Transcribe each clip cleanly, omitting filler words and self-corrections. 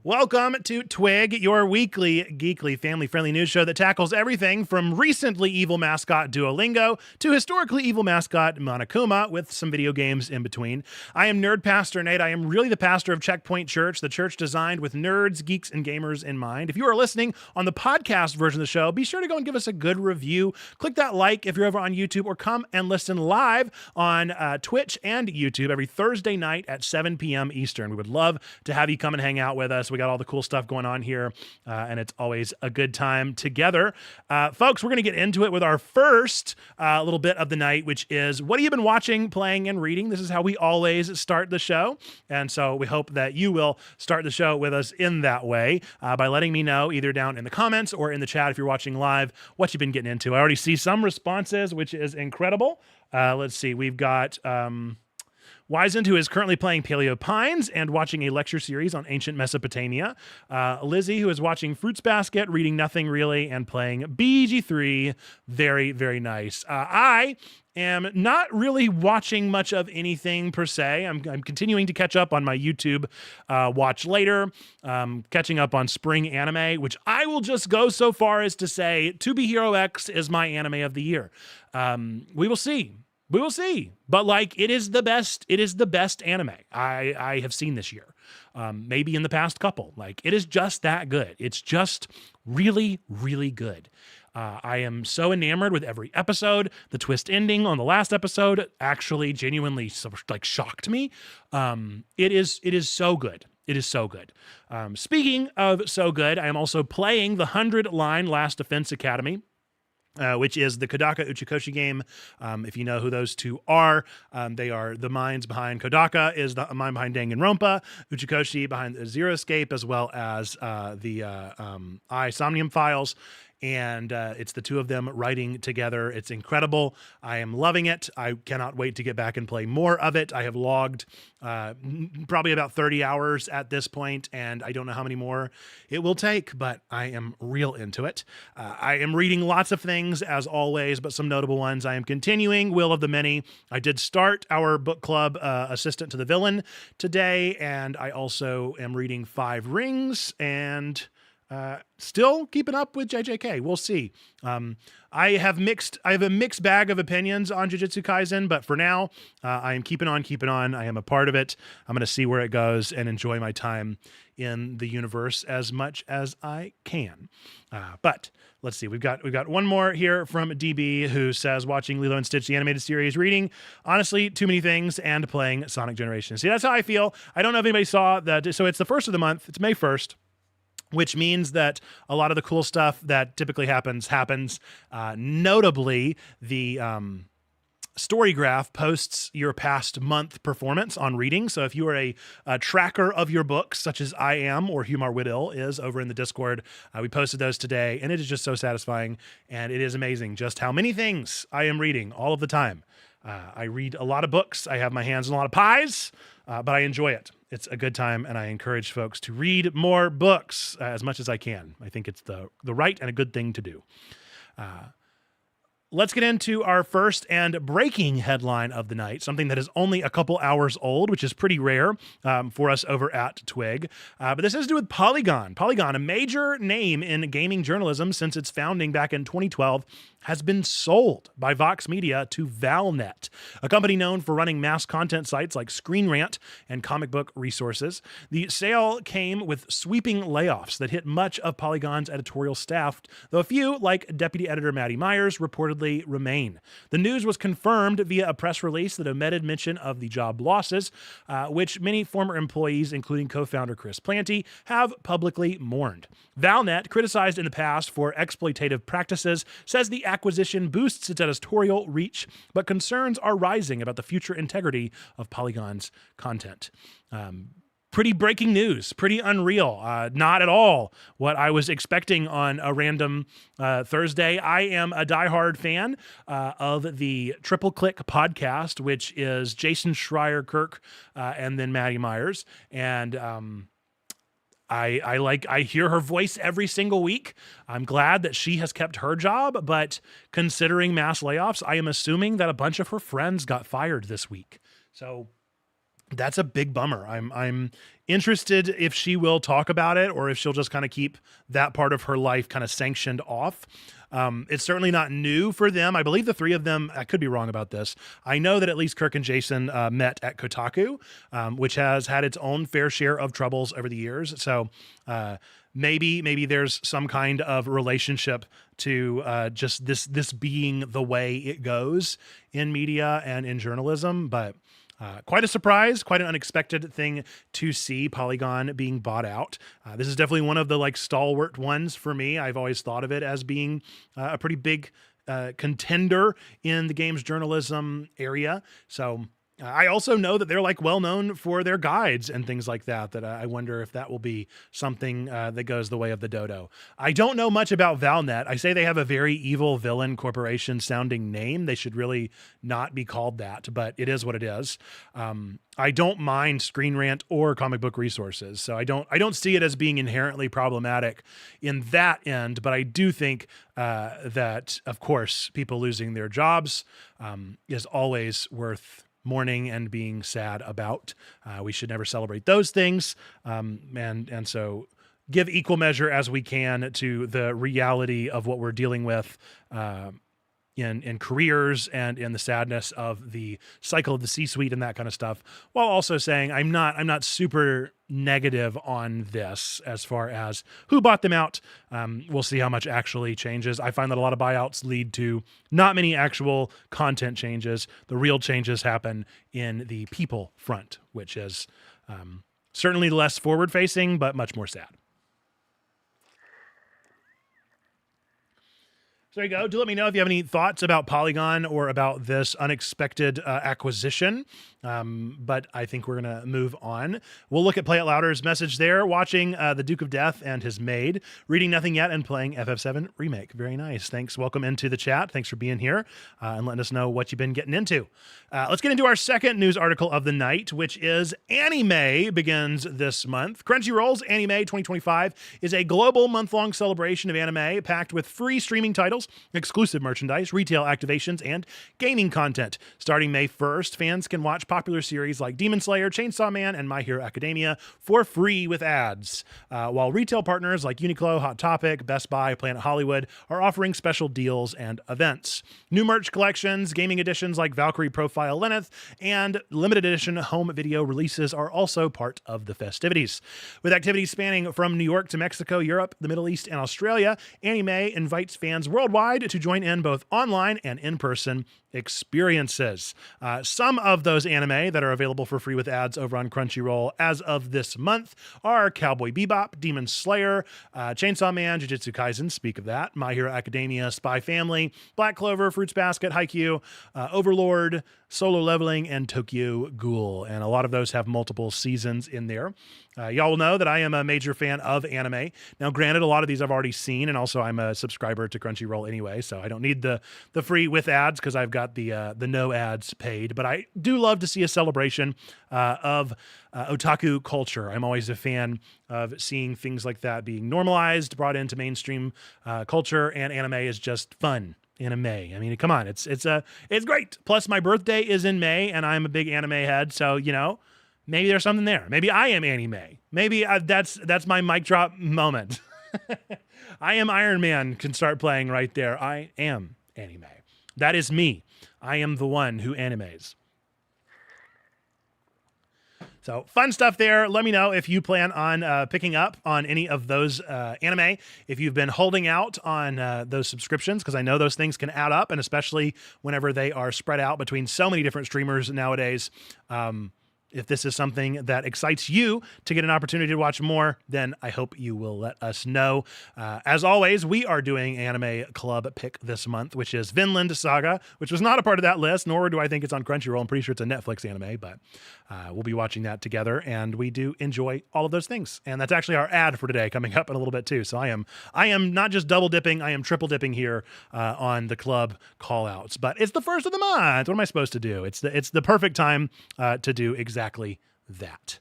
Welcome to TWIG, your weekly, geekly, family-friendly news show that tackles everything from recently evil mascot Duolingo to historically evil mascot Monokuma, with some video games in between. I am Nerd Pastor Nate. I am really the pastor of Checkpoint Church, the church designed with nerds, geeks, and gamers in mind. If you are listening on the podcast version of the show, be sure to go and give us a good review. Click that like if you're over on YouTube, or come and listen live on Twitch and YouTube every Thursday night at 7 p.m. Eastern. We would love to have you come and hang out with us. We got all the cool stuff going on here, and it's always a good time together. Folks, we're going to get into it with our first little bit of the night, which is, what have you been watching, playing, and reading? This is how we always start the show, and so we hope that you will start the show with us in that way by letting me know either down in the comments or in the chat if you're watching live what you've been getting into. I already see some responses, which is incredible. Let's see. We've got... Wizened, who is currently playing Paleo Pines and watching a lecture series on ancient Mesopotamia. Lizzie, who is watching Fruits Basket, reading nothing really, and playing BG3. Very, very nice. I am not really watching much of anything per se. I'm continuing to catch up on my YouTube watch later, catching up on spring anime, which I will just go so far as to say To Be Hero X is my anime of the year. We will see. We will see, but like, it is the best anime I have seen this year. Maybe in the past couple. Like, it is just that good. It's just really, really good. I am so enamored with every episode. The twist ending on the last episode actually genuinely shocked me. It is so good. It is so good. Speaking of so good, I am also playing the 100-line Last Defense Academy, which is the Kodaka Uchikoshi game. If you know who those two are, they are the minds behind Kodaka, is the mind behind Danganronpa, Uchikoshi behind Zero Escape, as well as the I Somnium Files. And it's the two of them writing together. It's incredible. I am loving it. I cannot wait to get back and play more of it. I have logged probably about 30 hours at this point, and I don't know how many more it will take, but I am real into it. I am reading lots of things, as always, but some notable ones. I am continuing Will of the Many. I did start our book club, Assistant to the Villain, today, and I also am reading Five Rings, and... still keeping up with JJK. We'll see. I have a mixed bag of opinions on Jujutsu Kaisen, but for now, I am keeping on. I am a part of it. I'm going to see where it goes and enjoy my time in the universe as much as I can. But let's see. We've got one more here from DB, who says, watching Lilo and Stitch, the animated series, reading, honestly, too many things, and playing Sonic Generations. See, that's how I feel. I don't know if anybody saw that. So it's the first of the month. It's May 1st. Which means that a lot of the cool stuff that typically happens. Notably, the Story Graph posts your past month performance on reading. So if you are a tracker of your books, such as I am, or Humar Whittle is over in the Discord, we posted those today, and it is just so satisfying, and it is amazing just how many things I am reading all of the time. I read a lot of books. I have my hands on a lot of pies, but I enjoy it. It's a good time, and I encourage folks to read more books as much as I can. I think it's the right and a good thing to do. Let's get into our first and breaking headline of the night, something that is only a couple hours old, which is pretty rare for us over at TWIG. But this has to do with Polygon. Polygon, a major name in gaming journalism since its founding back in 2012, has been sold by Vox Media to Valnet, a company known for running mass content sites like Screen Rant and comic book resources. The sale came with sweeping layoffs that hit much of Polygon's editorial staff, though a few, like Deputy Editor Maddie Myers, reportedly remain. The news was confirmed via a press release that omitted mention of the job losses, which many former employees, including co-founder Chris Planty, have publicly mourned. Valnet, criticized in the past for exploitative practices, says the acquisition boosts its editorial reach, but concerns are rising about the future integrity of Polygon's content. Pretty breaking news, pretty unreal. Not at all what I was expecting on a random Thursday. I am a diehard fan of the Triple Click podcast, which is Jason Schreier Kirk and then Maddie Myers. And I hear her voice every single week. I'm glad that she has kept her job, but considering mass layoffs, I am assuming that a bunch of her friends got fired this week. So That's a big bummer. I'm interested if she will talk about it or if she'll just kind of keep that part of her life kind of sanctioned off. It's certainly not new for them. I believe the three of them, I could be wrong about this. I know that at least Kirk and Jason met at Kotaku, which has had its own fair share of troubles over the years. So maybe there's some kind of relationship to just this being the way it goes in media and in journalism. But quite a surprise, quite an unexpected thing to see Polygon being bought out. This is definitely one of the like stalwart ones for me. I've always thought of it as being a pretty big contender in the games journalism area. So I also know that they're like well known for their guides and things like that, that I wonder if that will be something that goes the way of the dodo. I don't know much about Valnet. I say they have a very evil villain corporation sounding name. They should really not be called that, but it is what it is. I don't mind Screen Rant or Comic Book Resources, so I don't see it as being inherently problematic in that end. But I do think that, of course, people losing their jobs is always worth mourning and being sad about. We should never celebrate those things, and so give equal measure as we can to the reality of what we're dealing with in careers and in the sadness of the cycle of the C-suite and that kind of stuff, while also saying I'm not super negative on this as far as who bought them out. We'll see how much actually changes. I find that a lot of buyouts lead to not many actual content changes. The real changes happen in the people front, which is certainly less forward facing, but much more sad. So there you go. Do let me know if you have any thoughts about Polygon or about this unexpected acquisition. But I think we're going to move on. We'll look at Play It Louder's message there, watching The Duke of Death and his maid, reading Nothing Yet, and playing FF7 Remake. Very nice. Thanks. Welcome into the chat. Thanks for being here and letting us know what you've been getting into. Let's get into our second news article of the night, which is Anime begins this month. Crunchyroll's Anime 2025 is a global month-long celebration of anime packed with free streaming titles, exclusive merchandise, retail activations, and gaming content. Starting May 1st, fans can watch popular series like Demon Slayer, Chainsaw Man, and My Hero Academia for free with ads, while retail partners like Uniqlo, Hot Topic, Best Buy, Planet Hollywood are offering special deals and events. New merch collections, gaming editions like Valkyrie Profile Lenneth, and limited edition home video releases are also part of the festivities. With activities spanning from New York to Mexico, Europe, the Middle East, and Australia, Anime invites fans worldwide to join in both online and in-person experiences. Some of those anime that are available for free with ads over on Crunchyroll as of this month are Cowboy Bebop, Demon Slayer, Chainsaw Man, Jujutsu Kaisen, speak of that, My Hero Academia, Spy Family, Black Clover, Fruits Basket, Haikyuu, Overlord, Solo Leveling, and Tokyo Ghoul. And a lot of those have multiple seasons in there. Y'all will know that I am a major fan of anime. Now, granted, a lot of these I've already seen, and also I'm a subscriber to Crunchyroll anyway, so I don't need the free with ads because I've got the no ads paid. But I do love to see a celebration of otaku culture. I'm always a fan of seeing things like that being normalized, brought into mainstream culture, and anime is just fun. Anime. I mean, come on, it's great. Plus, my birthday is in May, and I'm a big anime head, so you know, maybe there's something there. Maybe I am anime. Maybe that's my mic drop moment. I am Iron Man can start playing right there. I am anime. That is me. I am the one who animes. So fun stuff there. Let me know if you plan on picking up on any of those anime, if you've been holding out on those subscriptions, because I know those things can add up, and especially whenever they are spread out between so many different streamers nowadays. If this is something that excites you to get an opportunity to watch more, then I hope you will let us know. As always, we are doing Anime Club pick this month, which is Vinland Saga, which was not a part of that list, nor do I think it's on Crunchyroll. I'm pretty sure it's a Netflix anime, but we'll be watching that together, and we do enjoy all of those things. And that's actually our ad for today, coming up in a little bit too. So I am not just double dipping, I am triple dipping here on the club call outs. But it's the first of the month. What am I supposed to do? It's the perfect time to do exactly that.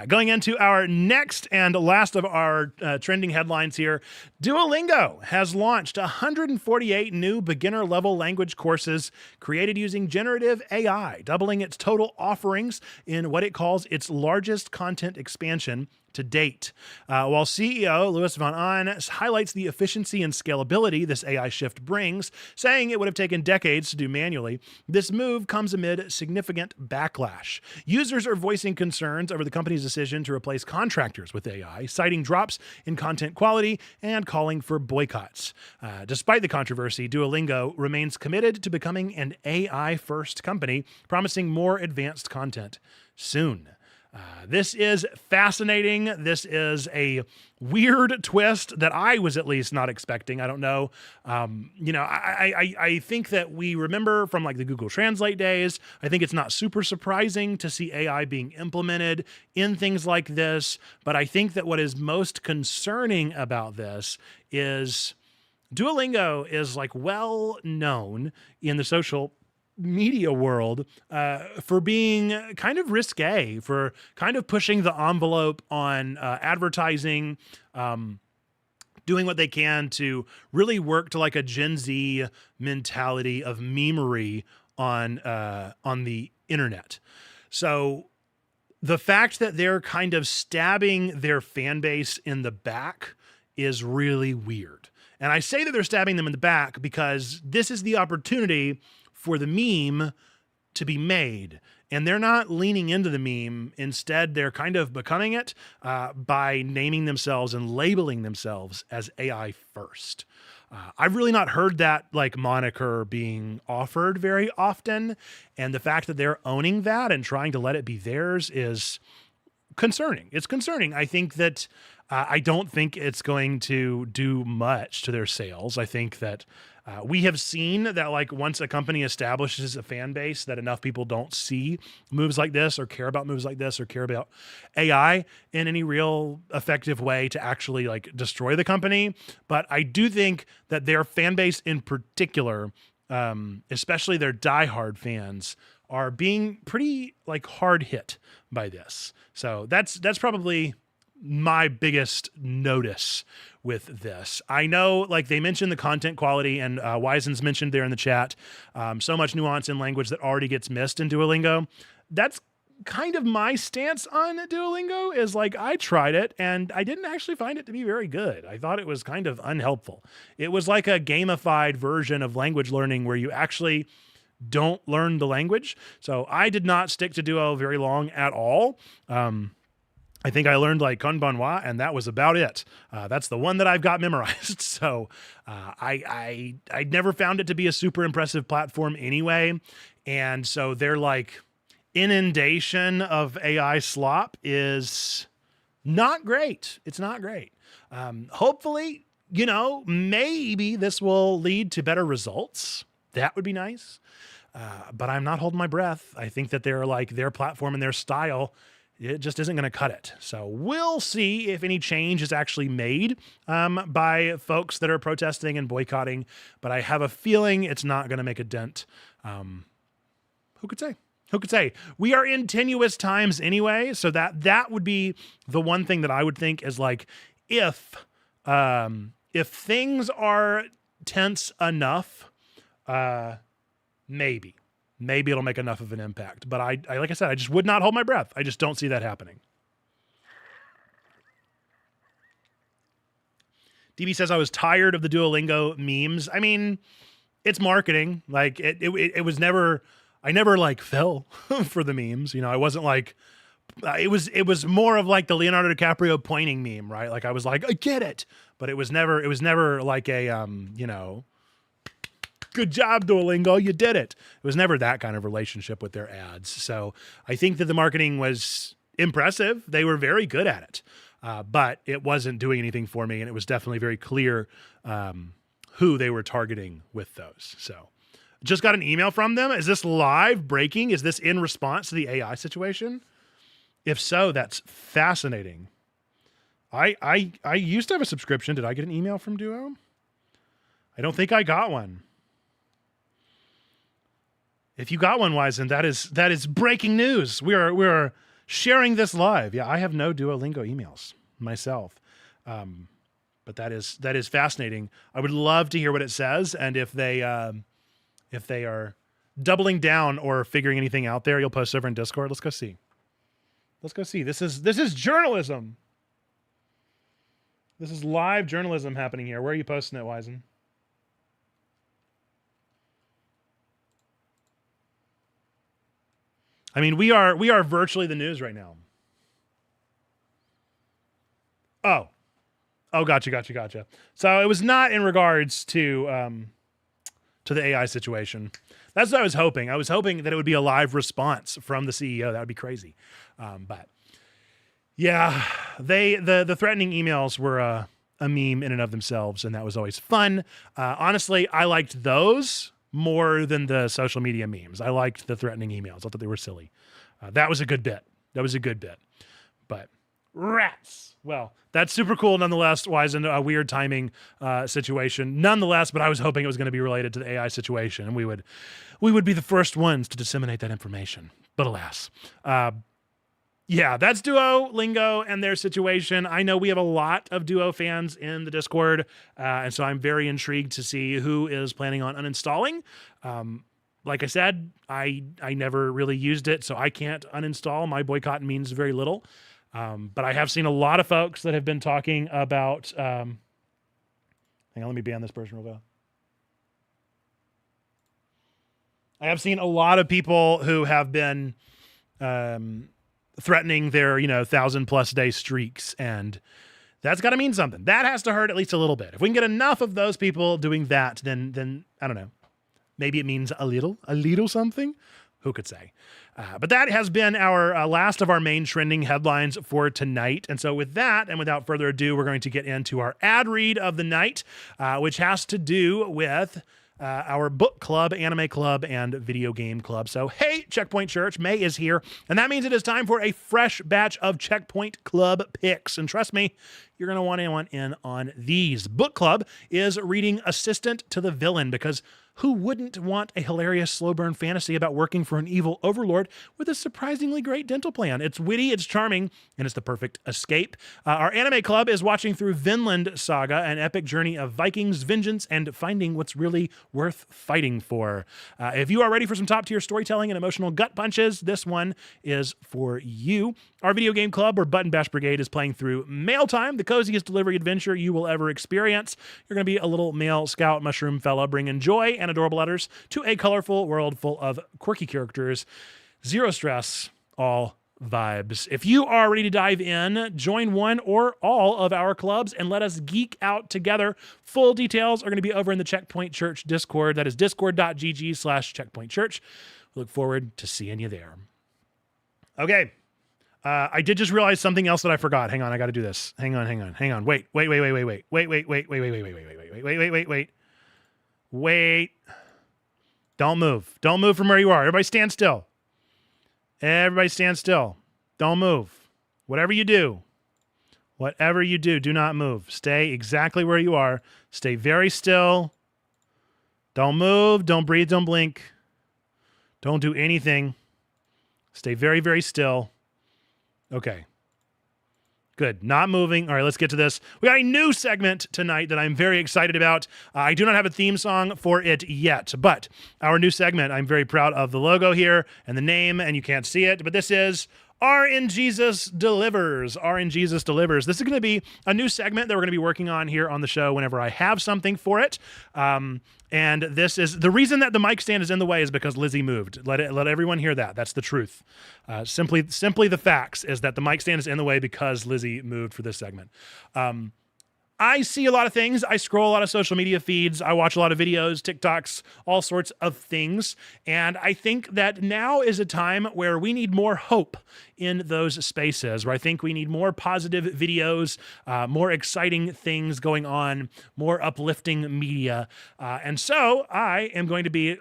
Going into our next and last of our trending headlines here, Duolingo has launched 148 new beginner-level language courses created using generative AI, doubling its total offerings in what it calls its largest content expansion to date. While CEO Louis Van Aan highlights the efficiency and scalability this AI shift brings, saying it would have taken decades to do manually, this move comes amid significant backlash. Users are voicing concerns over the company's decision to replace contractors with AI, citing drops in content quality and calling for boycotts. Despite the controversy, Duolingo remains committed to becoming an AI-first company, promising more advanced content soon. This is fascinating. This is a weird twist that I was at least not expecting. I don't know. I think that we remember from like the Google Translate days, I think it's not super surprising to see AI being implemented in things like this. But I think that what is most concerning about this is Duolingo is like well known in the social media world for being kind of risque, for kind of pushing the envelope on advertising, doing what they can to really work to like a Gen Z mentality of memery on the internet. So the fact that they're kind of stabbing their fan base in the back is really weird. And I say that they're stabbing them in the back because this is the opportunity for the meme to be made. And they're not leaning into the meme. Instead, they're kind of becoming it by naming themselves and labeling themselves as AI first. I've really not heard that like moniker being offered very often. And the fact that they're owning that and trying to let it be theirs is concerning. It's concerning. I think that I don't think it's going to do much to their sales. I think that we have seen that like once a company establishes a fan base that enough people don't see moves like this or care about moves like this or care about AI in any real effective way to actually like destroy the company. But I do think that their fan base in particular, especially their diehard fans, are being pretty like hard hit by this. So that's probably my biggest notice with this. I know like they mentioned the content quality and Wisen's mentioned there in the chat, so much nuance in language that already gets missed in Duolingo. That's kind of my stance on Duolingo is like, I tried it and I didn't actually find it to be very good. I thought it was kind of unhelpful. It was like a gamified version of language learning where you actually don't learn the language. So I did not stick to Duo very long at all. I think I learned like konbanwa and that was about it. That's the one that I've got memorized. So I never found it to be a super impressive platform anyway. And so their like inundation of AI slop is not great. It's not great. Hopefully, maybe this will lead to better results. That would be nice. But I'm not holding my breath. I think that they're like their platform and their style, it just isn't going to cut it. So we'll see if any change is actually made by folks that are protesting and boycotting. But I have a feeling it's not going to make a dent. Who could say? Who could say? We are in tenuous times anyway. So that would be the one thing that I would think is like, if things are tense enough, maybe it'll make enough of an impact. But I like I said, I just would not hold my breath. I just don't see that happening. DB says, I was tired of the Duolingo memes. I mean, it's marketing. Like it was never, I never like fell for the memes. I wasn't like, it was more of like the Leonardo DiCaprio pointing meme, right? Like I was like, I get it. But it was never like a, good job, Duolingo, you did it. It was never that kind of relationship with their ads. So I think that the marketing was impressive. They were very good at it, but it wasn't doing anything for me. And it was definitely very clear who they were targeting with those. So just got an email from them. Is this live breaking? Is this in response to the AI situation? If so, that's fascinating. I used to have a subscription. Did I get an email from Duo? I don't think I got one. If you got one, Wisen, that is breaking news. We are sharing this live. Yeah, I have no Duolingo emails myself. But that is fascinating. I would love to hear what it says, and if they are doubling down or figuring anything out there, you'll post over in Discord. Let's go see. Let's go see. This is journalism. This is live journalism happening here. Where are you posting it, Wisen? I mean, we are virtually the news right now. Oh, gotcha. So it was not in regards to the AI situation. That's what I was hoping. I was hoping that it would be a live response from the CEO. That would be crazy. But yeah, the threatening emails were a meme in and of themselves, and that was always fun. Honestly, I liked those more than the social media memes. I liked the threatening emails. I thought they were silly. That was a good bit. But rats. Well, that's super cool nonetheless. Wisen, a weird timing situation nonetheless, but I was hoping it was going to be related to the AI situation, and we would be the first ones to disseminate that information. But alas. Yeah, that's Duolingo and their situation. I know we have a lot of Duo fans in the Discord, and so I'm very intrigued to see who is planning on uninstalling. Like I said, I never really used it, so I can't uninstall. My boycott means very little. But I have seen a lot of folks that have been talking about... hang on, let me ban this person real fast. I have seen a lot of people who have been threatening their 1,000+ day streaks, and that's got to mean something. That has to hurt at least a little bit. If we can get enough of those people doing that, then I don't know. Maybe it means a little something. Who could say? But that has been our last of our main trending headlines for tonight. And so with that, and without further ado, we're going to get into our ad read of the night, which has to do with our book club, anime club, and video game club. So, hey, Checkpoint Church, May is here, and that means it is time for a fresh batch of Checkpoint Club picks. And trust me, you're going to want in on these. Book club is reading Assistant to the Villain, because who wouldn't want a hilarious slow burn fantasy about working for an evil overlord with a surprisingly great dental plan? It's witty, it's charming, and it's the perfect escape. Our anime club is watching through Vinland Saga, an epic journey of Vikings, vengeance, and finding what's really worth fighting for. If you are ready for some top-tier storytelling and emotional gut punches, this one is for you. Our video game club, where Button Bash Brigade is playing through Mail Time, the coziest delivery adventure you will ever experience. You're going to be a little male scout mushroom fella bringing joy and adorable letters to a colorful world full of quirky characters. Zero stress, all vibes. If you are ready to dive in, join one or all of our clubs and let us geek out together. Full details are going to be over in the Checkpoint Church Discord. That is discord.gg/checkpointchurch. We look forward to seeing you there. Okay. I did just realize something else that I forgot. Hang on, I got to do this. Hang on. Wait. Don't move. Don't move from where you are. Everybody stand still. Don't move. Whatever you do, do not move. Stay exactly where you are. Stay very still. Don't move. Don't breathe. Don't blink. Don't do anything. Stay very, very still. Okay. Good. Not moving. All right, let's get to this. We got a new segment tonight that I'm very excited about. I do not have a theme song for it yet, but our new segment, I'm very proud of the logo here and the name, and you can't see it, but this is RNGesus Delivers. RNGesus Delivers. This is going to be a new segment that we're going to be working on here on the show whenever I have something for it. And this is the reason that the mic stand is in the way is because Lizzie moved. Let everyone hear that. That's the truth. Simply the facts is that the mic stand is in the way because Lizzie moved for this segment. I see a lot of things. I scroll a lot of social media feeds. I watch a lot of videos, TikToks, all sorts of things. And I think that now is a time where we need more hope in those spaces, where I think we need more positive videos, more exciting things going on, more uplifting media. And so I am going to be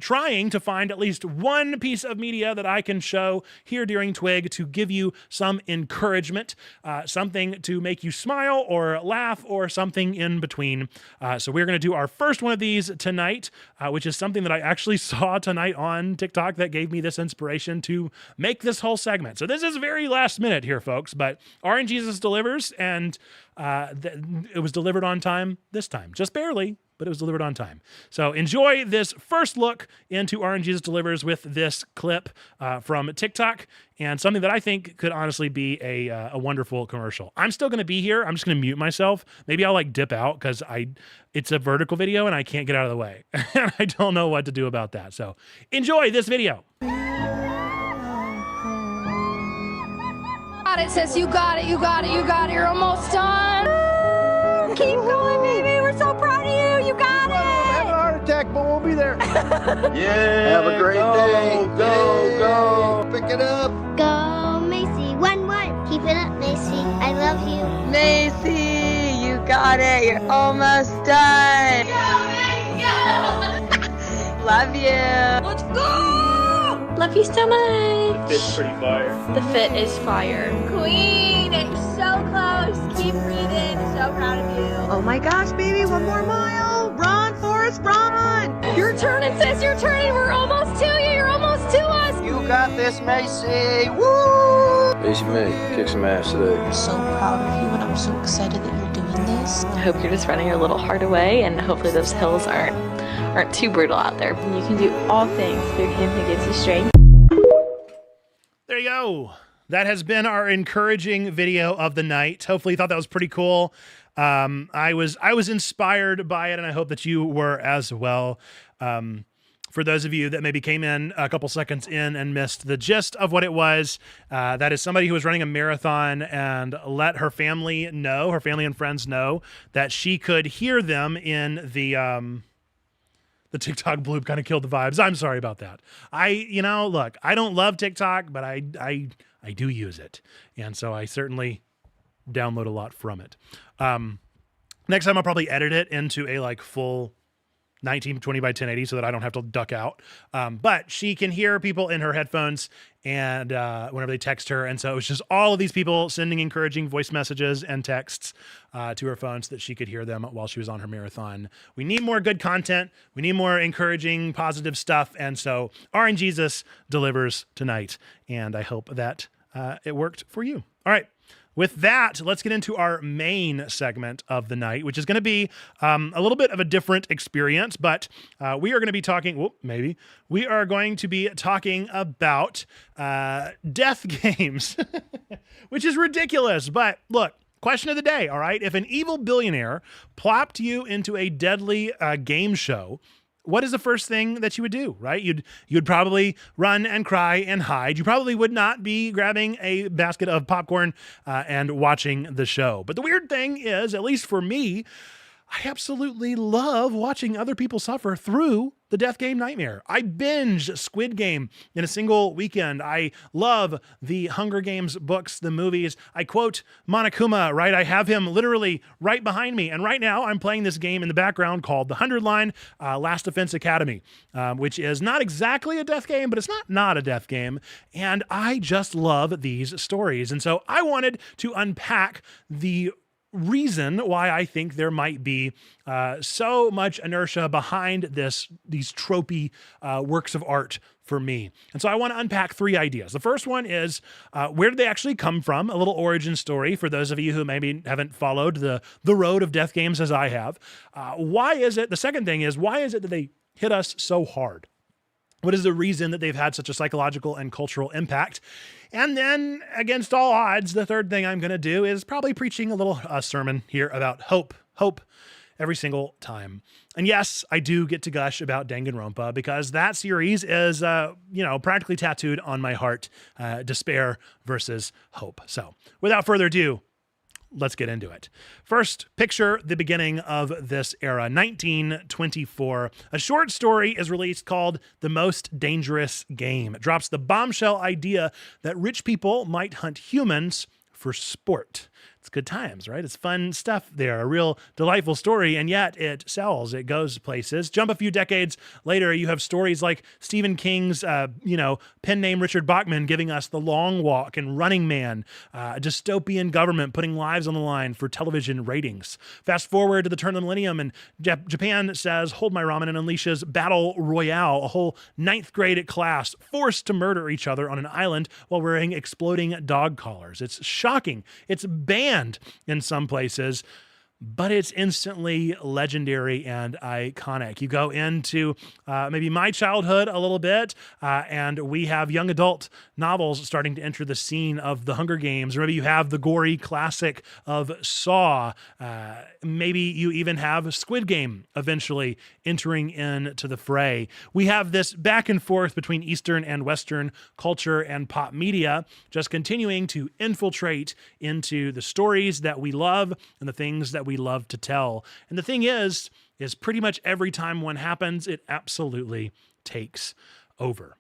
trying to find at least one piece of media that I can show here during TWIG to give you some encouragement, something to make you smile or laugh or something in between. So we're going to do our first one of these tonight, which is something that I actually saw tonight on TikTok that gave me this inspiration to make this whole segment. So this is very last minute here, folks, but RNGesus delivers, and it was delivered on time this time. Just barely, but it was delivered on time. So enjoy this first look into RNGesus delivers with this clip from TikTok, and something that I think could honestly be a wonderful commercial. I'm still going to be here. I'm just going to mute myself. Maybe I'll like dip out because it's a vertical video and I can't get out of the way. And I don't know what to do about that. So enjoy this video. It says you got it, you got it, you got it, you're almost done. Keep going, baby. We're so proud of you. You got it. Have a heart attack, but we'll be there. Yeah. Have a great day. Go. Pick it up. Go, Macy. 1-1. Keep it up, Macy. I love you. Macy, you got it. You're almost done. Go, Macy, go. Love you. Let's go. Love you so much. The fit's pretty fire. The fit is fire. Queen, it's so close. Keep breathing. So proud of you. Oh my gosh, baby, one more mile. Run, Forrest, run. Your turn, it says your turn. We're almost to you. You're almost to us. You got this, Macy. Woo! Macy May, kick some ass today. I'm so proud of you, and I'm so excited that you're doing this. I hope you're just running your little heart away, and hopefully those hills aren't too brutal out there. You can do all things through him who gives you strength. There you go. That has been our encouraging video of the night. Hopefully you thought that was pretty cool. I was inspired by it, and I hope that you were as well. For those of you that maybe came in a couple seconds in and missed the gist of what it was, that is somebody who was running a marathon and let her family and friends know that she could hear them in the TikTok bloop kind of killed the vibes. I'm sorry about that. Look, I don't love TikTok, but I do use it. And so I certainly download a lot from it. Next time I'll probably edit it into a full 1920 by 1080 so that I don't have to duck out. But she can hear people in her headphones and whenever they text her. And so it was just all of these people sending encouraging voice messages and texts to her phone so that she could hear them while she was on her marathon. We need more good content. We need more encouraging, positive stuff. And so RNGesus delivers tonight. And I hope that it worked for you. All right. With that, let's get into our main segment of the night, which is going to be a little bit of a different experience, but we are going to be talking, we are going to be talking about death games, which is ridiculous. But look, question of the day, all right? If an evil billionaire plopped you into a deadly game show, what is the first thing that you would do, right? You'd probably run and cry and hide. You probably would not be grabbing a basket of popcorn and watching the show. But the weird thing is, at least for me, I absolutely love watching other people suffer through the death game nightmare. I binge Squid Game in a single weekend. I love the Hunger Games books, the movies. I quote Monokuma, right? I have him literally right behind me. And right now I'm playing this game in the background called The 100 Line Last Defense Academy, which is not exactly a death game, but it's not a death game. And I just love these stories. And so I wanted to unpack the reason why I think there might be so much inertia behind these tropey works of art for me. And so I want to unpack three ideas. The first one is where did they actually come from? A little origin story for those of you who maybe haven't followed the road of death games as I have. The second thing is, why is it that they hit us so hard? What is the reason that they've had such a psychological and cultural impact? And then, against all odds, the third thing I'm going to do is probably preaching a little sermon here about hope every single time. And yes, I do get to gush about Danganronpa because that series is, practically tattooed on my heart, despair versus hope. So without further ado, let's get into it. First, picture the beginning of this era, 1924. A short story is released called The Most Dangerous Game. It drops the bombshell idea that rich people might hunt humans for sport. It's good times, right? It's fun stuff there, a real delightful story, and yet it sells. It goes places. Jump a few decades later, you have stories like Stephen King's, pen name Richard Bachman giving us The Long Walk and Running Man, a dystopian government putting lives on the line for television ratings. Fast forward to the turn of the millennium, and Japan says, hold my ramen, and unleashes Battle Royale, a whole ninth grade class forced to murder each other on an island while wearing exploding dog collars. It's shocking. It's banned in some places, but it's instantly legendary and iconic. You go into maybe my childhood a little bit, and we have young adult novels starting to enter the scene of the Hunger Games, or maybe you have the gory classic of Saw. Maybe you even have Squid Game eventually entering into the fray. We have this back and forth between Eastern and Western culture and pop media, just continuing to infiltrate into the stories that we love and the things that we love to tell. And the thing is pretty much every time one happens, it absolutely takes over.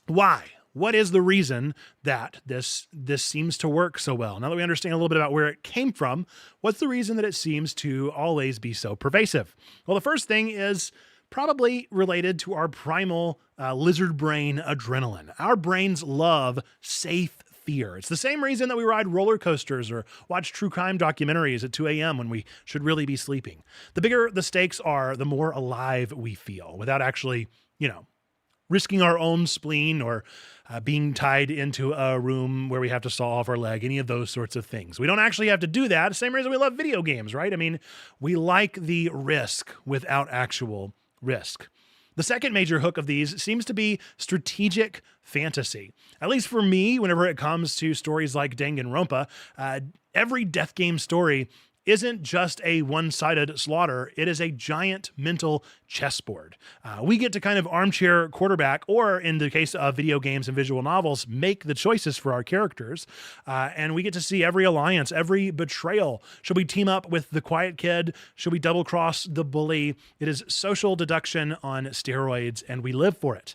Why? What is the reason that this seems to work so well? Now that we understand a little bit about where it came from, what's the reason that it seems to always be so pervasive? Well, the first thing is probably related to our primal lizard brain adrenaline. Our brains love safe fear. It's the same reason that we ride roller coasters or watch true crime documentaries at 2 a.m. when we should really be sleeping. The bigger the stakes are, the more alive we feel without actually, risking our own spleen or being tied into a room where we have to saw off our leg, any of those sorts of things. We don't actually have to do that. Same reason we love video games, right? I mean, we like the risk without actual risk. The second major hook of these seems to be strategic fantasy. At least for me, whenever it comes to stories like Danganronpa, every death game story isn't just a one-sided slaughter. It is a giant mental chessboard. We get to kind of armchair quarterback, or in the case of video games and visual novels, make the choices for our characters. And we get to see every alliance, every betrayal. Should we team up with the quiet kid? Should we double-cross the bully? It is social deduction on steroids, and we live for it.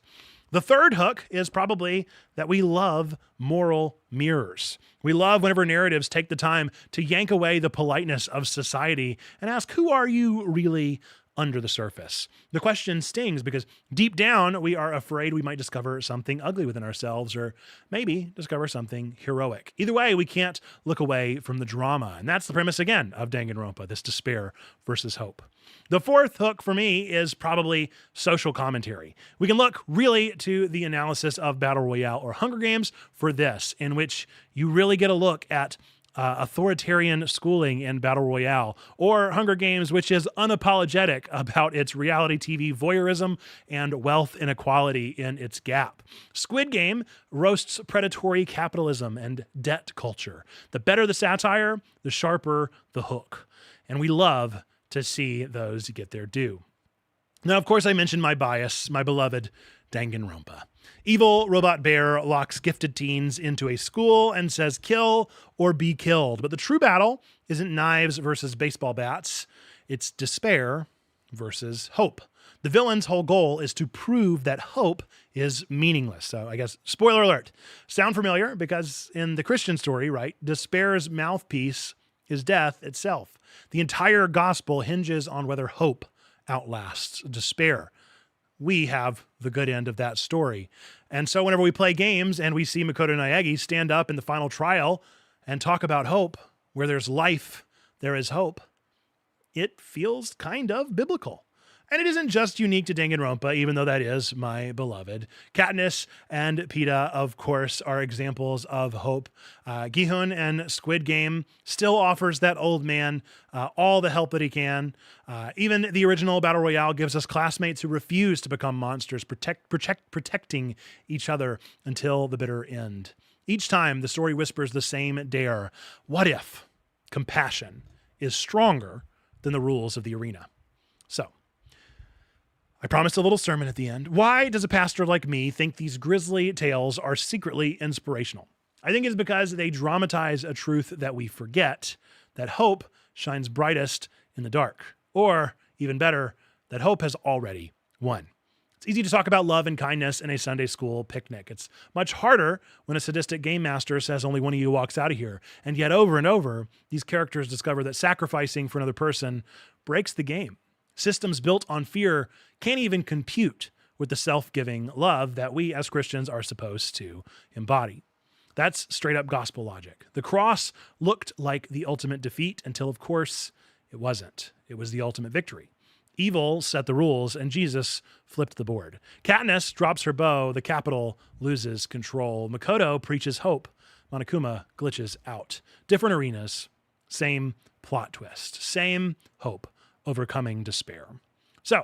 The third hook is probably that we love moral mirrors. We love whenever narratives take the time to yank away the politeness of society and ask, who are you really under the surface? The question stings because deep down, we are afraid we might discover something ugly within ourselves, or maybe discover something heroic. Either way, we can't look away from the drama. And that's the premise, again, of Danganronpa, this despair versus hope. The fourth hook for me is probably social commentary. We can look really to the analysis of Battle Royale or Hunger Games for this, in which you really get a look at authoritarian schooling in Battle Royale, or Hunger Games, which is unapologetic about its reality TV voyeurism and wealth inequality in its gap. Squid Game roasts predatory capitalism and debt culture. The better the satire, the sharper the hook. And we love to see those get their due. Now, of course, I mentioned my bias, my beloved Danganronpa. Evil Robot Bear locks gifted teens into a school and says, kill or be killed. But the true battle isn't knives versus baseball bats. It's despair versus hope. The villain's whole goal is to prove that hope is meaningless. So I guess, spoiler alert, sound familiar? Because in the Christian story, right, despair's mouthpiece is death itself. The entire gospel hinges on whether hope outlasts despair. We have the good end of that story. And so whenever we play games and we see Makoto Naegi stand up in the final trial and talk about hope, where there's life, there is hope, it feels kind of biblical. And it isn't just unique to Danganronpa, even though that is my beloved. Katniss and Peeta, of course, are examples of hope. Gihun and Squid Game still offers that old man all the help that he can. Even the original Battle Royale gives us classmates who refuse to become monsters, protecting each other until the bitter end. Each time, the story whispers the same dare. What if compassion is stronger than the rules of the arena? So, I promised a little sermon at the end. Why does a pastor like me think these grisly tales are secretly inspirational? I think it's because they dramatize a truth that we forget, that hope shines brightest in the dark. Or, even better, that hope has already won. It's easy to talk about love and kindness in a Sunday school picnic. It's much harder when a sadistic game master says only one of you walks out of here. And yet over and over, these characters discover that sacrificing for another person breaks the game. Systems built on fear can't even compute with the self-giving love that we as Christians are supposed to embody. That's straight up gospel logic. The cross looked like the ultimate defeat until, of course, it wasn't. It was the ultimate victory. Evil set the rules, and Jesus flipped the board. Katniss drops her bow. The Capitol loses control. Makoto preaches hope. Monokuma glitches out. Different arenas, same plot twist. Same hope overcoming despair. So,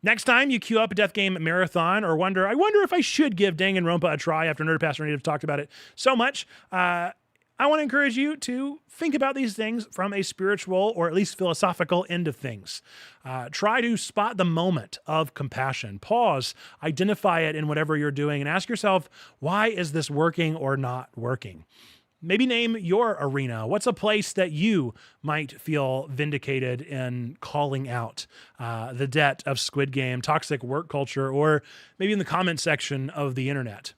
next time you queue up a Death Game Marathon or I wonder if I should give Danganronpa a try after Nerdpastor Native talked about it so much, I want to encourage you to think about these things from a spiritual or at least philosophical end of things. Try to spot the moment of compassion. Pause, identify it in whatever you're doing, and ask yourself, why is this working or not working? Maybe name your arena. What's a place that you might feel vindicated in calling out the debt of Squid Game, toxic work culture, or maybe in the comment section of the internet?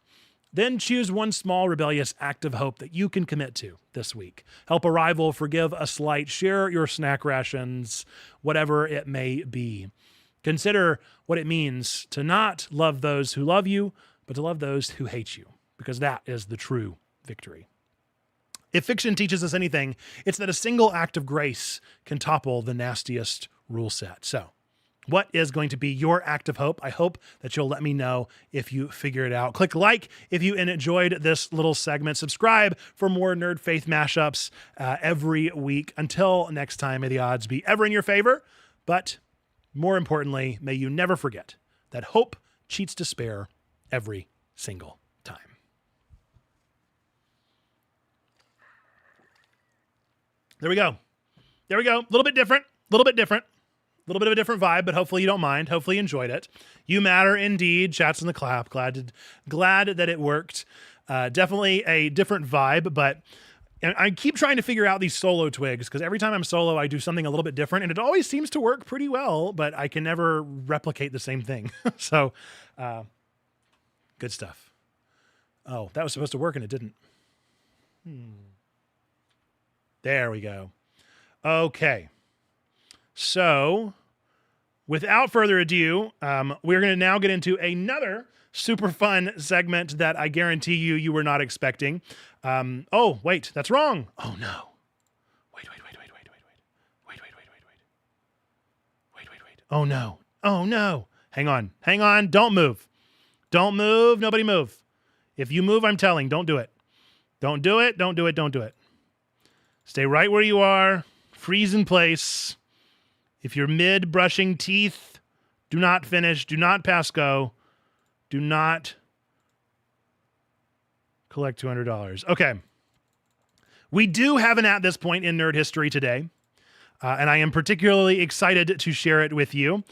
Then choose one small rebellious act of hope that you can commit to this week. Help a rival, forgive a slight, share your snack rations, whatever it may be. Consider what it means to not love those who love you, but to love those who hate you, because that is the true victory. If fiction teaches us anything, it's that a single act of grace can topple the nastiest rule set. So, what is going to be your act of hope? I hope that you'll let me know if you figure it out. Click like if you enjoyed this little segment. Subscribe for more Nerd Faith mashups every week. Until next time, may the odds be ever in your favor. But more importantly, may you never forget that hope cheats despair every single time. There we go. There we go. A little bit different. A little bit of a different vibe, but hopefully you don't mind. Hopefully you enjoyed it. You matter indeed. Chats in the clap. Glad that it worked. Definitely a different vibe, but I keep trying to figure out these solo twigs because every time I'm solo, I do something a little bit different, and it always seems to work pretty well, but I can never replicate the same thing. So, good stuff. Oh, that was supposed to work and it didn't. There we go. Okay. So, without further ado, we're going to now get into another super fun segment that I guarantee you were not expecting. Oh, wait, that's wrong. Oh, no. Wait. Oh, no. Oh, no. Hang on. Don't move. Nobody move. If you move, I'm telling. Don't do it. Don't do it. Stay right where you are. Freeze in place. If you're mid brushing teeth, do not finish. Do not pass go. Do not collect $200. Okay. We do have an at this point in nerd history today, and I am particularly excited to share it with you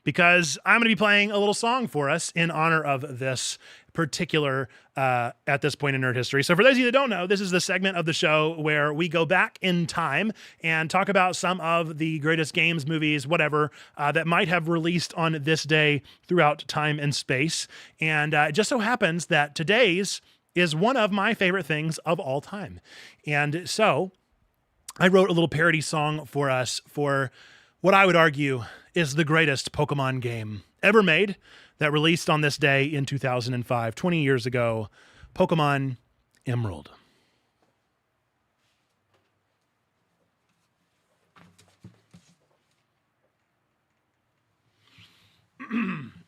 because I'm going to be playing a little song for us in honor of this particular at this point in nerd history. So for those of you that don't know, this is the segment of the show where we go back in time and talk about some of the greatest games, movies, whatever, that might have released on this day throughout time and space. And it just so happens that today's is one of my favorite things of all time. And so I wrote a little parody song for us for what I would argue is the greatest Pokemon game ever made, that released on this day in 2005, 20 years ago, Pokemon Emerald.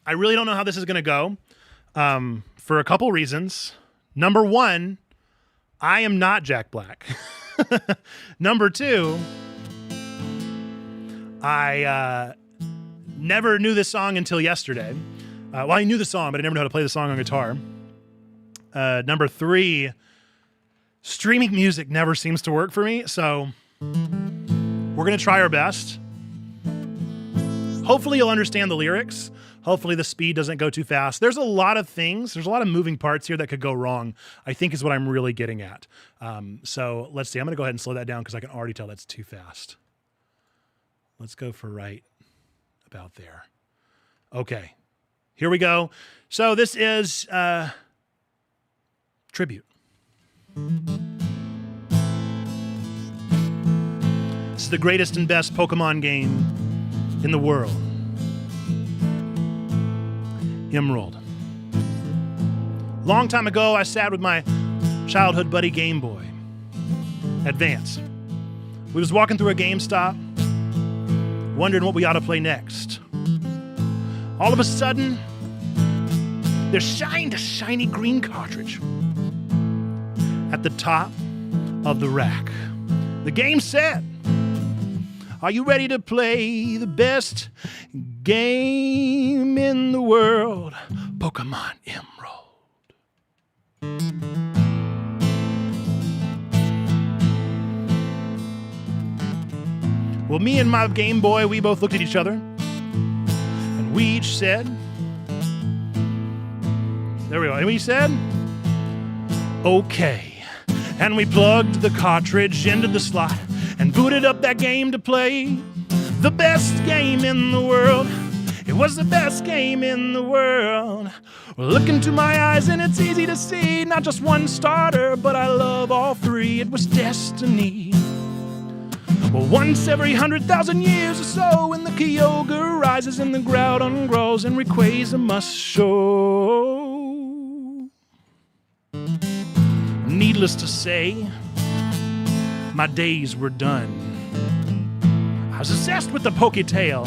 I really don't know how this is going to go for a couple reasons. Number one, I am not Jack Black. Number two, I never knew this song until yesterday. Well, I knew the song, but I never knew how to play the song on guitar. Number three, streaming music never seems to work for me, so we're going to try our best. Hopefully you'll understand the lyrics. Hopefully the speed doesn't go too fast. There's a lot of things. There's a lot of moving parts here that could go wrong, I think is what I'm really getting at. So let's see. I'm going to go ahead and slow that down because I can already tell that's too fast. Let's go for right about there. Okay. here we go. So this is Tribute. This is the greatest and best Pokemon game in the world. Emerald. Long time ago, I sat with my childhood buddy Game Boy Advance. We was walking through a GameStop, wondering what we ought to play next. All of a sudden, there shined a shiny green cartridge at the top of the rack. The game said, "Are you ready to play the best game in the world? Pokemon Emerald." Well, me and my Game Boy, we both looked at each other, and we each said, there we go, and we said, "Okay." And we plugged the cartridge into the slot and booted up that game to play the best game in the world. It was the best game in the world. Well, look into my eyes and it's easy to see, not just one starter, but I love all three. It was destiny. Well, once every 100,000 years or so, when the Kyogre rises and the Groudon grows and Rayquaza must show. Needless to say, my days were done. I was obsessed with the Poketail.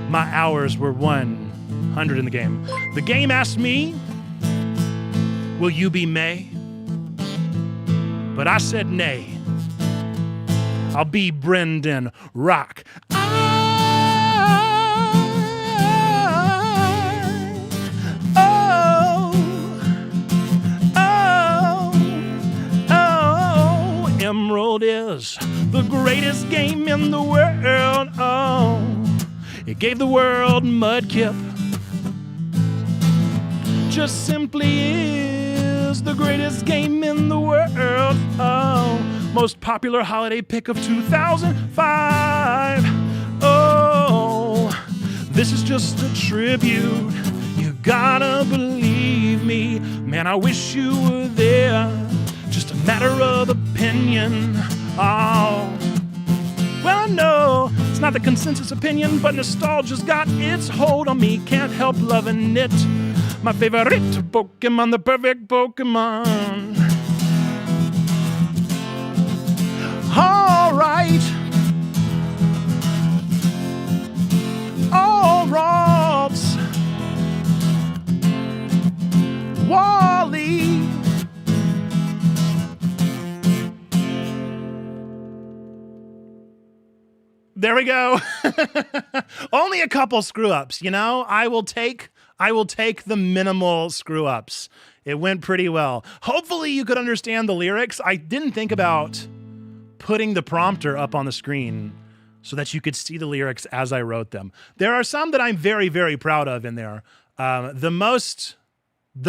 My hours were 100 in the game. The game asked me, "Will you be May?" But I said nay. I'll be Brendan Rock. Emerald is the greatest game in the world. Oh, it gave the world Mudkip. Just simply is the greatest game in the world. Oh, most popular holiday pick of 2005. Oh, this is just a tribute. You gotta believe me. Man, I wish you were there. Just a matter of opinion. Oh, well, I know it's not the consensus opinion, but nostalgia's got its hold on me. Can't help loving it. My favorite Pokemon, the perfect Pokemon. All right. All right. Wally. There we go. Only a couple screw ups, you know? I will take the minimal screw ups. It went pretty well. Hopefully you could understand the lyrics. I didn't think about putting the prompter up on the screen so that you could see the lyrics as I wrote them. There are some that I'm very, very proud of in there. The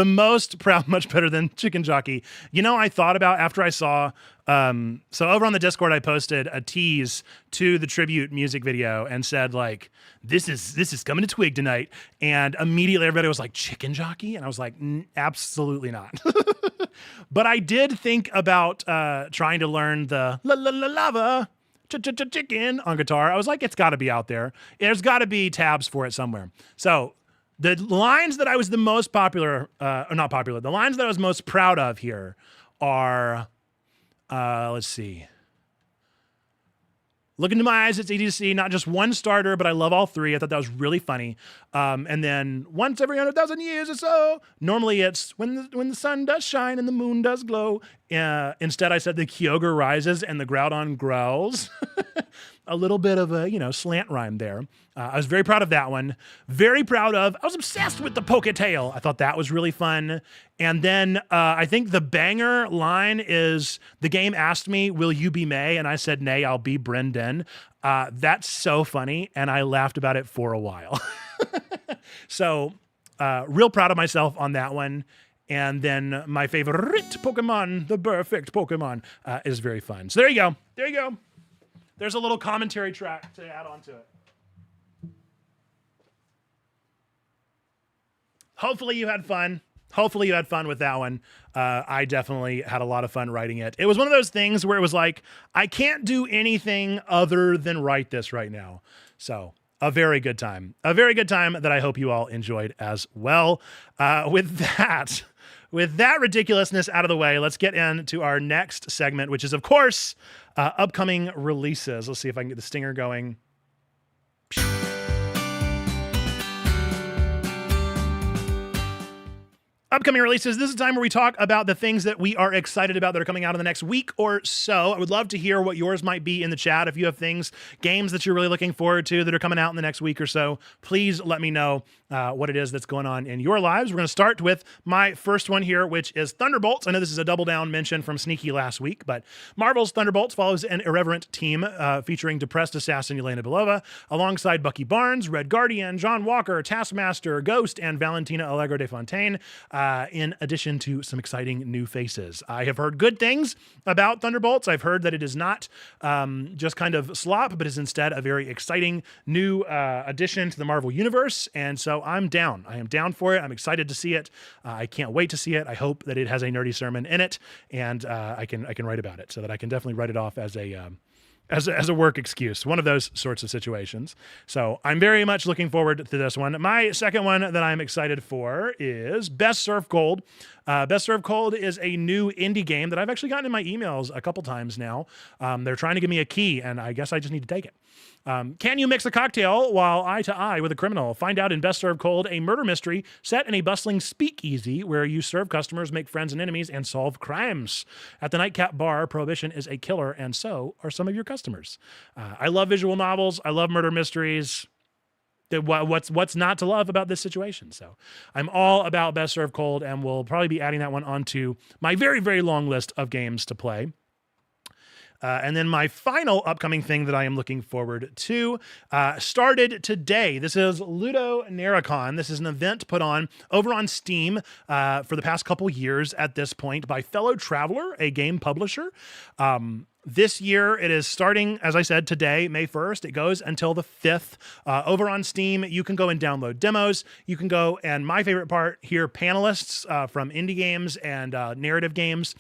most proud, much better than Chicken Jockey. You know, I thought about after I saw, so over on the Discord, I posted a tease to the tribute music video and said like, this is coming to Twig tonight. And immediately everybody was like, Chicken Jockey? And I was like, absolutely not. But I did think about trying to learn the lava chicken on guitar. I was like, it's got to be out there. There's got to be tabs for it somewhere. So the lines that I was the most popular, or not popular, the lines that I was most proud of here are, let's see. Look into my eyes, it's easy to see, not just one starter, but I love all three. I thought that was really funny. And then once every 100,000 years or so, normally it's when the sun does shine and the moon does glow. Instead, I said the Kyogre rises and the Groudon growls. A little bit of a, slant rhyme there. I was very proud of that one. Very proud of, I was obsessed with the Poketail. I thought that was really fun. And then I think the banger line is, the game asked me, will you be May? And I said, nay, I'll be Brendan. That's so funny. And I laughed about it for a while. So real proud of myself on that one. And then my favorite Pokemon, the perfect Pokemon, is very fun. So there you go. There you go. There's a little commentary track to add on to it. hopefully you had fun. Hopefully you had fun with that one. I definitely had a lot of fun writing it. It was one of those things where it was like, I can't do anything other than write this right now. So a very good time. A very good time that I hope you all enjoyed as well. With that ridiculousness out of the way, let's get into our next segment, which is, of course, upcoming releases. Let's see if I can get the stinger going. Upcoming releases. This is a time where we talk about the things that we are excited about that are coming out in the next week or so. I would love to hear what yours might be in the chat. If you have games that you're really looking forward to that are coming out in the next week or so, please let me know what it is that's going on in your lives. We're going to start with my first one here, which is Thunderbolts. I know this is a double down mention from Sneaky last week, but Marvel's Thunderbolts follows an irreverent team featuring depressed assassin Yelena Belova alongside Bucky Barnes, Red Guardian, John Walker, Taskmaster, Ghost, and Valentina Allegro de Fontaine. In addition to some exciting new faces. I have heard good things about Thunderbolts. I've heard that it is not just kind of slop, but is instead a very exciting new addition to the Marvel Universe. And so I'm down. I am down for it. I'm excited to see it. I can't wait to see it. I hope that it has a nerdy sermon in it, and I can write about it so that I can definitely write it off as a work excuse, one of those sorts of situations. So I'm very much looking forward to this one. My second one that I'm excited for is Best Served Cold. Best Served Cold is a new indie game that I've actually gotten in my emails a couple times now. They're trying to give me a key, and I guess I just need to take it. Can you mix a cocktail while eye to eye with a criminal? Find out in Best Served Cold, a murder mystery set in a bustling speakeasy where you serve customers, make friends and enemies, and solve crimes. At the nightcap bar, Prohibition is a killer, and so are some of your customers. I love visual novels. I love murder mysteries. What's not to love about this situation? So I'm all about Best Served Cold, and we'll probably be adding that one onto my very, very long list of games to play. And then my final upcoming thing that I am looking forward to started today. This is Ludo Narracon. This is an event put on over on Steam for the past couple years at this point by Fellow Traveler, a game publisher. This year, it is starting, as I said, today, May 1st. It goes until the 5th. Over on Steam, you can go and download demos. You can go, and my favorite part here, panelists from indie games and narrative games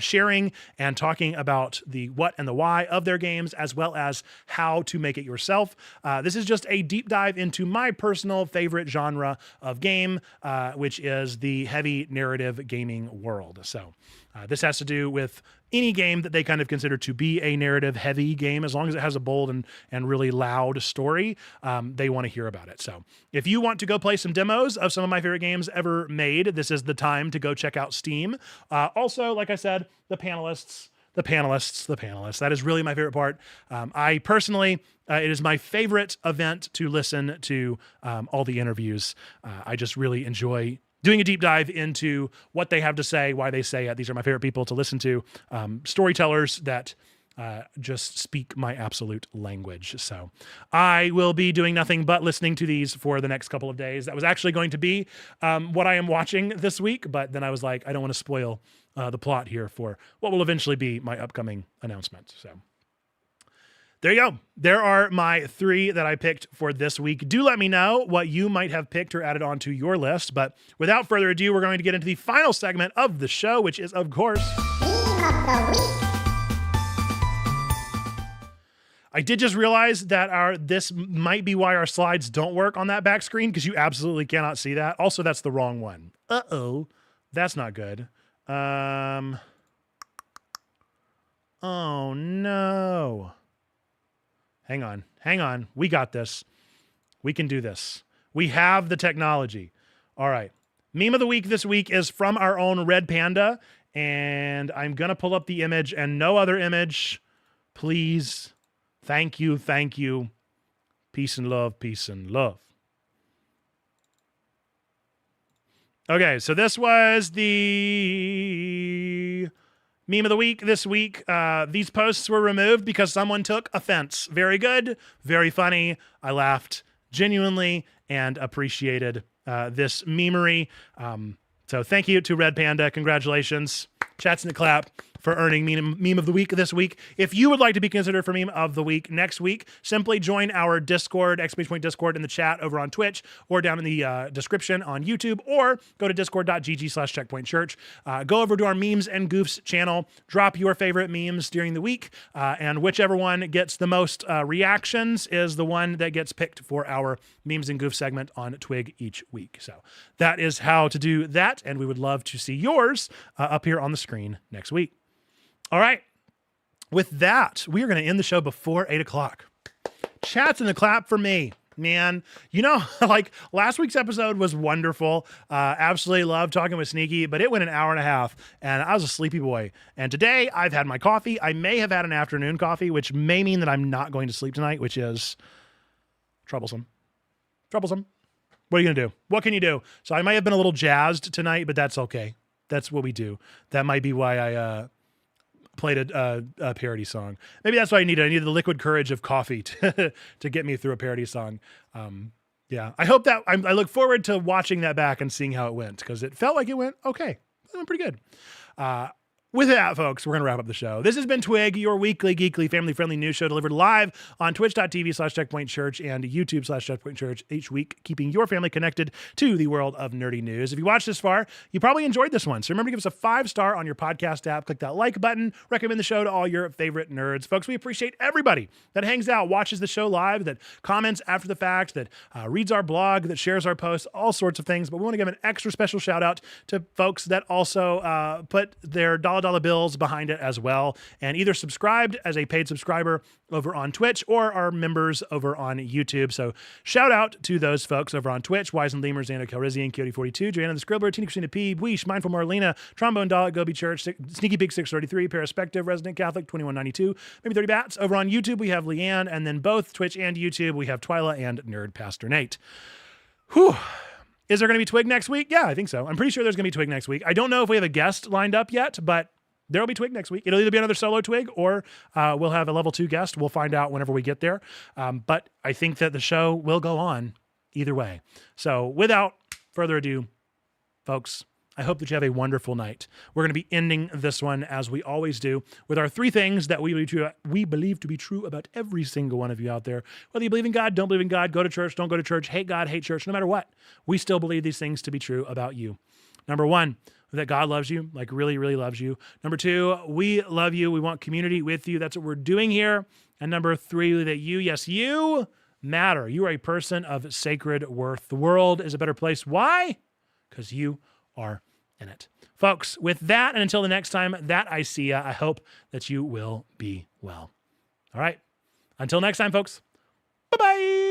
sharing and talking about the what and the why of their games, as well as how to make it yourself. This is just a deep dive into my personal favorite genre of game, which is the heavy narrative gaming world. So this has to do with any game that they kind of consider to be a narrative heavy game. As long as it has a bold and really loud story, they want to hear about it. So if you want to go play some demos of some of my favorite games ever made, this is the time to go check out Steam. Also, like I said, the panelists. That is really my favorite part. I personally, it is my favorite event to listen to all the interviews. I just really enjoy doing a deep dive into what they have to say, why they say it. These are my favorite people to listen to. Storytellers that just speak my absolute language. So I will be doing nothing but listening to these for the next couple of days. That was actually going to be what I am watching this week, but then I was like, I don't want to spoil the plot here for what will eventually be my upcoming announcement. So there you go. There are my 3 that I picked for this week. Do let me know what you might have picked or added onto your list. But without further ado, we're going to get into the final segment of the show, which is, of course, I did just realize that this might be why our slides don't work on that back screen, because you absolutely cannot see that. Also, that's the wrong one. Uh-oh. That's not good. Oh, no. Hang on. We got this. We can do this. We have the technology. All right. Meme of the week this week is from our own Red Panda, and I'm going to pull up the image and no other image. Please. Thank you. Peace and love. Okay, so this was the meme of the week this week. These posts were removed because someone took offense. Very good, very funny. I laughed genuinely and appreciated this memery. So thank you to Red Panda. Congratulations. Chats in the clap for earning meme of the week this week. If you would like to be considered for meme of the week next week, simply join our Discord, Discord in the chat over on Twitch or down in the description on YouTube, or go to discord.gg/checkpointchurch. Go over to our memes and goofs channel, drop your favorite memes during the week, and whichever one gets the most reactions is the one that gets picked for our memes and goofs segment on TWIG each week. So that is how to do that, and we would love to see yours up here on the screen next week. All right. With that, we are going to end the show before 8 o'clock. Chats in the clap for me. Man, like last week's episode was wonderful. Absolutely loved talking with Sneaky, but it went an hour and a half and I was a sleepy boy. And today I've had my coffee. I may have had an afternoon coffee, which may mean that I'm not going to sleep tonight, which is troublesome. What are you going to do? What can you do? So I might have been a little jazzed tonight, but that's okay. That's what we do. That might be why I played a parody song. Maybe that's what I needed. I needed the liquid courage of coffee to get me through a parody song. Yeah, I hope that I look forward to watching that back and seeing how it went, because it felt like it went okay. It went pretty good. With that, folks, we're going to wrap up the show. This has been TWIG, your weekly, geekly, family-friendly news show delivered live on twitch.tv/checkpointchurch and youtube/checkpointchurch each week, keeping your family connected to the world of nerdy news. If you watched this far, you probably enjoyed this one. So remember to give us a 5-star on your podcast app. Click that like button. Recommend the show to all your favorite nerds. Folks, we appreciate everybody that hangs out, watches the show live, that comments after the fact, that reads our blog, that shares our posts, all sorts of things. But we want to give an extra special shout out to folks that also put their dollar bills behind it as well, and either subscribed as a paid subscriber over on Twitch or are members over on YouTube. So shout out to those folks over on Twitch: Wise and Lemurs, Anna Calrissian, Coyote42, Joanna the Scribbler, Tina Christina P, Weesh, Mindful Marlena, Trombone Doll, Gobi Church, Sneaky Pig 633, Perspective, Resident Catholic 2192, maybe 30 Bats. Over on YouTube we have Leanne, and then both Twitch and YouTube we have Twyla and Nerd Pastor Nate. Whew. Is there going to be TWIG next week? Yeah, I think so. I'm pretty sure there's going to be TWIG next week. I don't know if we have a guest lined up yet, but there'll be TWIG next week. It'll either be another solo TWIG or we'll have a level 2 guest. We'll find out whenever we get there. But I think that the show will go on either way. So without further ado, folks, I hope that you have a wonderful night. We're going to be ending this one, as we always do, with our 3 things that we believe to be true about every single one of you out there. Whether you believe in God, don't believe in God, go to church, don't go to church, hate God, hate church, no matter what, we still believe these things to be true about you. Number 1, that God loves you, like really, really loves you. Number 2, we love you. We want community with you. That's what we're doing here. And number 3, that you, yes, you matter. You are a person of sacred worth. The world is a better place. Why? Because you are in it. Folks, with that, and until the next time that I see ya, I hope that you will be well. All right. Until next time, folks. Bye-bye.